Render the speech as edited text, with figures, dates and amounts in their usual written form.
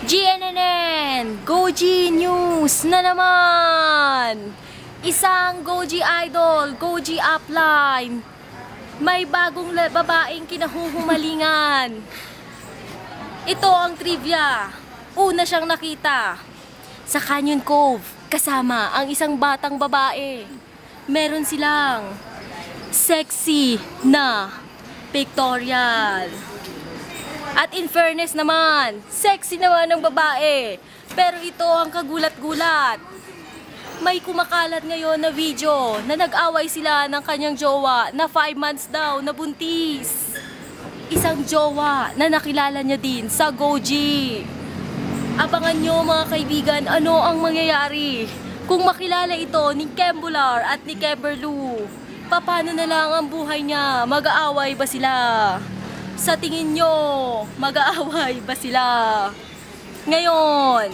GNNN! Goji News na naman! Isang Goji idol, Goji upline. May bagong babaeng kinahuhumalingan. Ito ang trivia. Una siyang nakita sa Canyon Cove kasama ang isang batang babae. Meron silang sexy na pictorial. At in fairness naman, sexy naman ng babae. Pero ito ang kagulat-gulat. May kumakalat ngayon na video na nag-away sila ng kanyang jowa na 5 months daw na buntis. Isang jowa na nakilala niya din sa Goji. Abangan nyo mga kaibigan ano ang mangyayari kung makilala ito ni Kembular at ni Keberlu. Paano na lang ang buhay niya? Mag-aaway ba sila? Sa tingin nyo, mag-aaway ba sila? Ngayon,